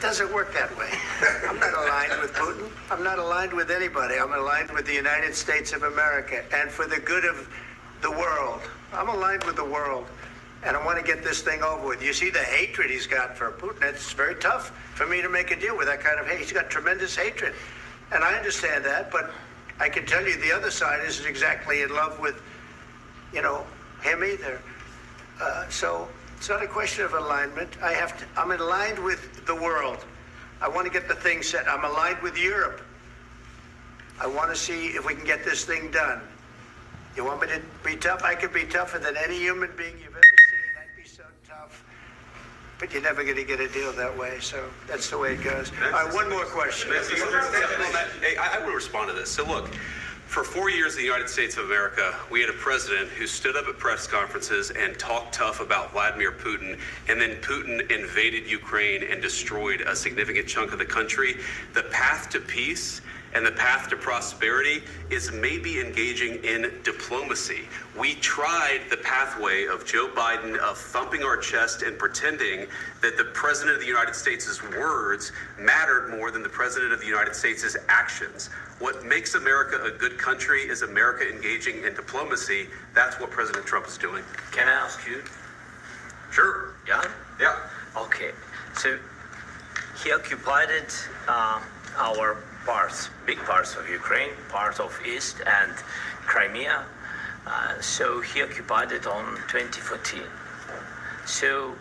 doesn't work that way. I'm not aligned with Putin. I'm not aligned with anybody. I'm aligned with the United States of America and for the good of the world. I'm aligned with the world. And I want to get this thing over with. You see the hatred he's got for Putin. It's very tough for me to make a deal with that kind of hate. He's got tremendous hatred. And I understand that, but I can tell you the other side isn't exactly in love with, him either. So it's not a question of alignment. I'm aligned with the world. I want to get the thing set. I'm aligned with Europe. I want to see if we can get this thing done. You want me to be tough? I could be tougher than any human being you've ever seen. I'd be so tough. But you're never going to get a deal that way. So that's the way it goes. All right, one more question. Hey, I will respond to this. So look, for 4 years in the United States of America, we had a president who stood up at press conferences and talked tough about Vladimir Putin, and then Putin invaded Ukraine and destroyed a significant chunk of the country. The path to peace and the path to prosperity is maybe engaging in diplomacy. We tried the pathway of Joe Biden of thumping our chest and pretending that the President of the United States' words mattered more than the President of the United States' actions. What makes America a good country is America engaging in diplomacy. That's what President Trump is doing. Can I ask you? Sure. Yeah? Yeah. Okay. So he occupied our parts, big parts of Ukraine, part of East and Crimea. So he occupied it on 2014. So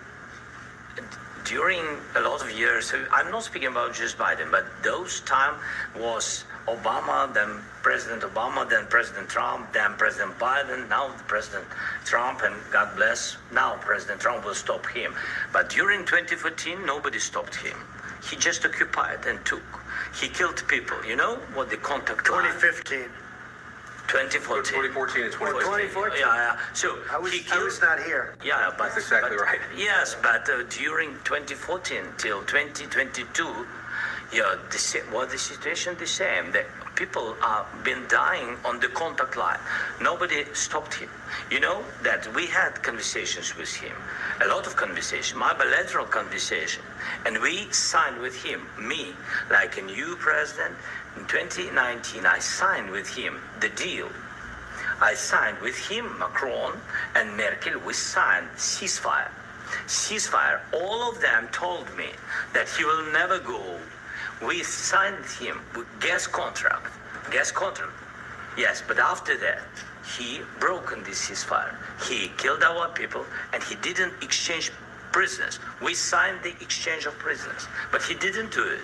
during a lot of years, so I'm not speaking about just Biden, but those time was Obama, then President Obama, then President Trump, then President Biden, now the President Trump, and God bless, now President Trump will stop him. But during 2014, nobody stopped him. He just occupied and took. He killed people. You know what the contact line? 2015. 2014. 2014 and 2014. 2014. Yeah. So I was not here. Yeah, but that's exactly right. Yes, but during 2014 till 2022, the situation the same. The people have been dying on the contact line. Nobody stopped him. You know that we had conversations with him, a lot of conversation, my bilateral conversation, and we signed with him, me, like a new president. In 2019, I signed with him the deal. I signed with him, Macron and Merkel, we signed ceasefire. Ceasefire, all of them told me that he will never go. We signed him with gas contract. Yes, but after that, he broken this ceasefire. He killed our people and he didn't exchange prisoners. We signed the exchange of prisoners, but he didn't do it.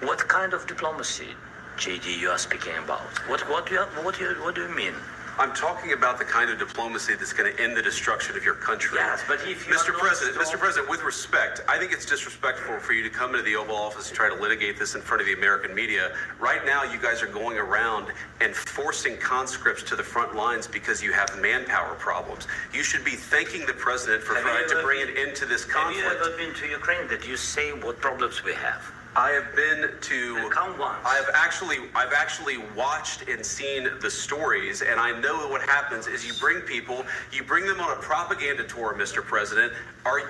What kind of diplomacy, JD, you are speaking about? What do you mean? I'm talking about the kind of diplomacy that's going to end the destruction of your country. Yes, but if you Mr. President, with respect, I think it's disrespectful for you to come into the Oval Office and try to litigate this in front of the American media. Right now, you guys are going around and forcing conscripts to the front lines because you have manpower problems. You should be thanking the president for trying to bring an end to this conflict. Have you ever been to Ukraine that you say what problems we have? I have been to. Come once. I've actually watched and seen the stories, and I know what happens is you bring them on a propaganda tour, Mr. President.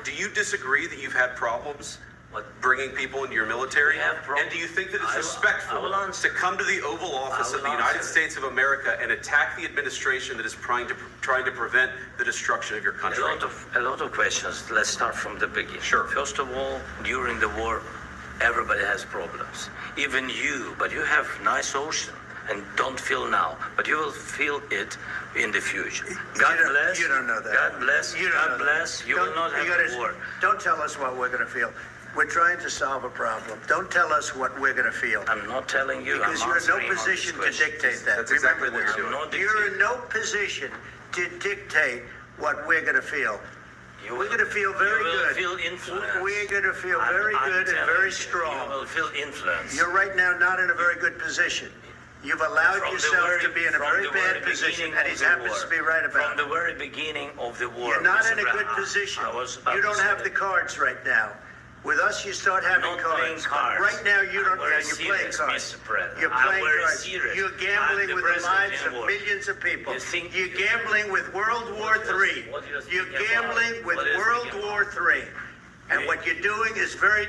Do you disagree that you've had problems bringing people into your military? And do you think that it's respectful to come to the Oval Office of the United States of America and attack the administration that is trying to prevent the destruction of your country? A lot of questions. Let's start from the beginning. Sure. First of all, during the war, everybody has problems, even you, but you have nice ocean and don't feel now, but you will feel it in the future. God bless. You don't know that. God bless. God bless. You will not have war. Don't tell us what we're going to feel. We're trying to solve a problem. Don't tell us what we're going to feel. I'm not telling you. Because you're in no position to dictate that. That's exactly what you're doing. You're in no position to dictate what we're going to feel. We're going to feel very good. You will feel influence. We're going to feel very good and very strong. You will feel influence. You're right now not in a very good position. You've allowed yourself to be in a very bad position, and he happens to be right about it. From the very beginning of the war. You're not in a good position. You don't have the cards right now. With us, you start having cards. Right now, you don't. You're playing cards. You're playing cards. You're gambling with the lives of millions of people. You're gambling with World War III. You're gambling with World War III. And what you're doing is very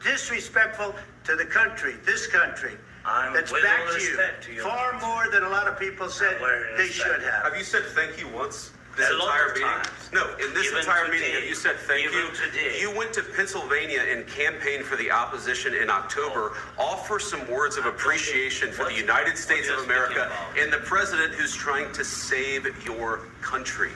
disrespectful to the country, this country. That's with back all to you. respect to you. Far more than a lot of people said they should have. Have you said thank you once? This A lot entire of meeting? times. No, in this Even entire today. meeting, have you said thank Even you? today. You went to Pennsylvania and campaigned for the opposition in October. Offer some words of appreciation for the United States of America and the president who's trying to save your country.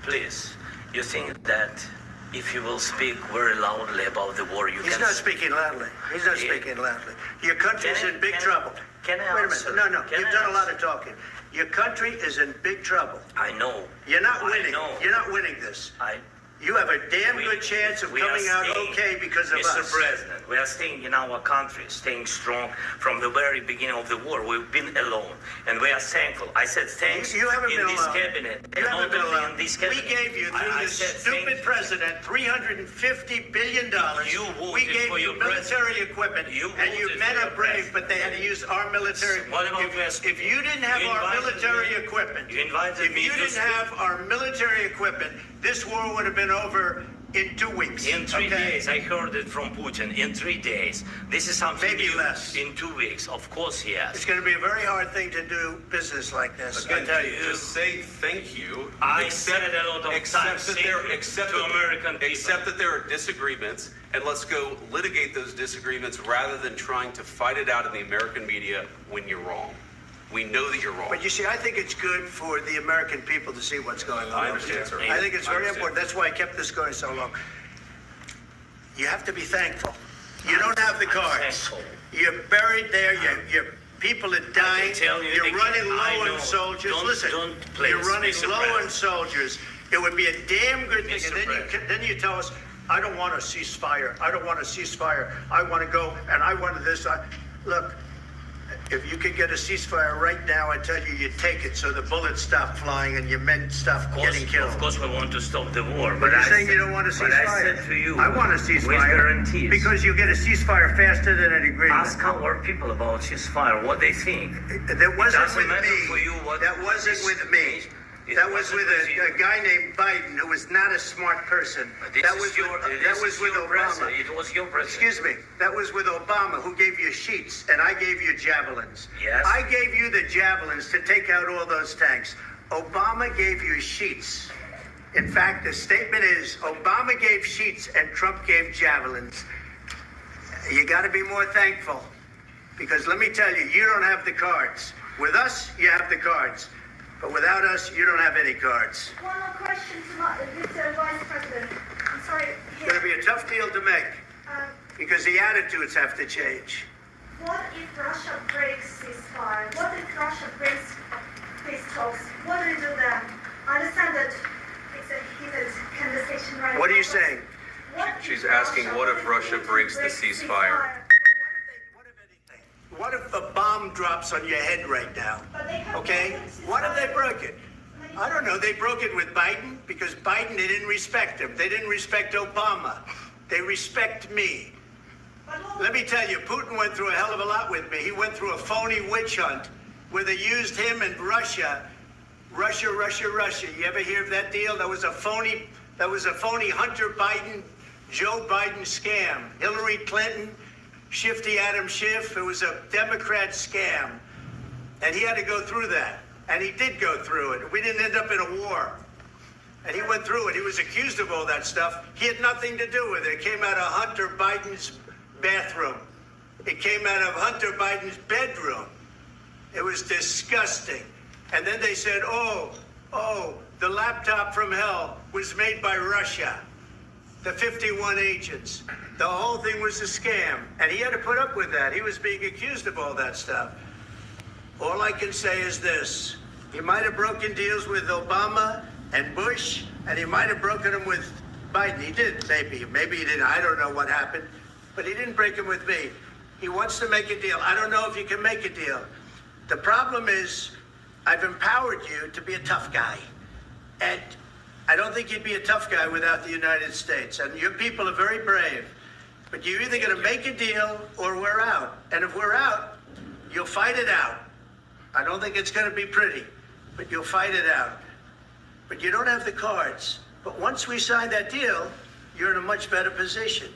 Please, you think that if you will speak very loudly about the war, He's not speaking loudly. He's not speaking loudly. Your country's in big trouble. Can I Wait a answer? minute. No. Can You've I done a lot answer? of talking. Your country is in big trouble. I know. You're not I winning. know. You're not winning this. I You have a damn good chance of we are coming out staying, okay because of Mr. us. President, we are staying in our country, staying strong from the very beginning of the war. We've been alone, and we are thankful. I said thanks You haven't in been this alone. cabinet. You and haven't not been only alone. in this We cabinet. gave you, through I this said stupid thank president, $350 billion. You voted We gave for you your military equipment, You and you voted men for are your brave, president. but they had to use our military. What about If you didn't have You our invited military me- equipment, you invited if me you to didn't speak. have our military equipment, this war would have been over in 2 weeks. In 3 okay? days, I heard it from Putin. In 3 days, this is something Maybe new. less. In 2 weeks, of course, yes. It's going to be a very hard thing to do business like this. I Again, tell you. just say thank you. I said it a lot of times that to American people. Accept that there are disagreements, and let's go litigate those disagreements rather than trying to fight it out in the American media when you're wrong. We know that you're wrong. But you see, I think it's good for the American people to see what's going on. I understand, sir. I think it's I very understand. important. That's why I kept this going so long. You have to be thankful. You don't have the I'm cards. thankful. You're buried there. Your people are dying. tell you You're again, running I low know. on soldiers. Don't- Listen, don't please, you're running Mr. low on President. soldiers. It would be a damn good thing. Mr. And President. then you tell us, I don't want a ceasefire. I don't want a ceasefire. I want to go, and I want this. Look, if you could get a ceasefire right now, I tell you, you'd take it so the bullets stop flying and your men stop getting killed. Of course, we want to stop the war. But you're I saying said- you don't want a ceasefire. But I said to you, I want a with ceasefire. guarantees. Because you get a ceasefire faster than an agreement. Ask our people about ceasefire, what they think. That wasn't doesn't with matter me. for you what- That wasn't what with me. it That was wasn't with with you. a guy named Biden who was not a smart person. This That is was your, with, this that was is with your Obama. president. It was your president. Excuse me. That was with Obama, who gave you sheets, and I gave you javelins. Yes. I gave you the javelins to take out all those tanks. Obama gave you sheets. In fact, the statement is Obama gave sheets and Trump gave javelins. You got to be more thankful, because let me tell you, you don't have the cards. With us, you have the cards. But without us, you don't have any cards. One more question to Mr. Vice President. I'm sorry. It's going to be a tough deal to make, Um, because the attitudes have to change. what if Russia breaks ceasefire? What if Russia breaks peace talks? What do you do then? I understand that it's a heated conversation right now. What are you but saying? what if She's asking, what if Russia breaks the ceasefire? What if a bomb drops on your head right now? But they have Okay? broken ceasefire. What if they broke it? I don't know. They broke it with Biden because Biden, they didn't respect him. They didn't respect Obama. They respect me. But what- Let me tell you, Putin went through a hell of a lot with me. He went through a phony witch hunt where they used him and Russia. Russia. You ever hear of that deal? That was a phony Hunter Biden, Joe Biden scam. Hillary Clinton, Shifty Adam Schiff. It was a Democrat scam. And he had to go through that. And he did go through it. We didn't end up in a war. And he went through it. He was accused of all that stuff. He had nothing to do with it. It came out of Hunter Biden's bathroom. It came out of Hunter Biden's bedroom. It was disgusting. And then they said, oh, the laptop from hell was made by Russia. The 51 agents. The whole thing was a scam. And he had to put up with that. He was being accused of all that stuff. All I can say is this. He might have broken deals with Obama and Bush, and he might have broken them with Biden. He did, maybe. Maybe he didn't. I don't know what happened. But he didn't break them with me. He wants to make a deal. I don't know if you can make a deal. The problem is, I've empowered you to be a tough guy. And I don't think you'd be a tough guy without the United States. And your people are very brave. But you're either going to make a deal or we're out. And if we're out, you'll fight it out. I don't think it's going to be pretty, but you'll fight it out. But you don't have the cards. But once we sign that deal, you're in a much better position.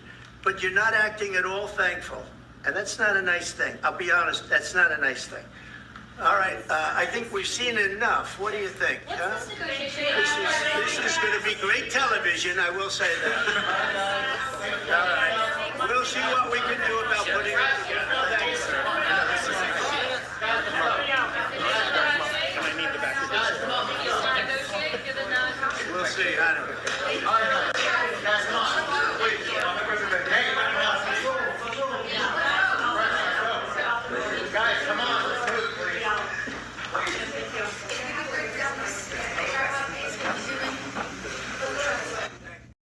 But you're not acting at all thankful. And that's not a nice thing. I'll be honest, that's not a nice thing. All right, I think we've seen enough. What do you think? Huh? This is going to be great television, I will say that. All right. We'll see what we can do about putting it together.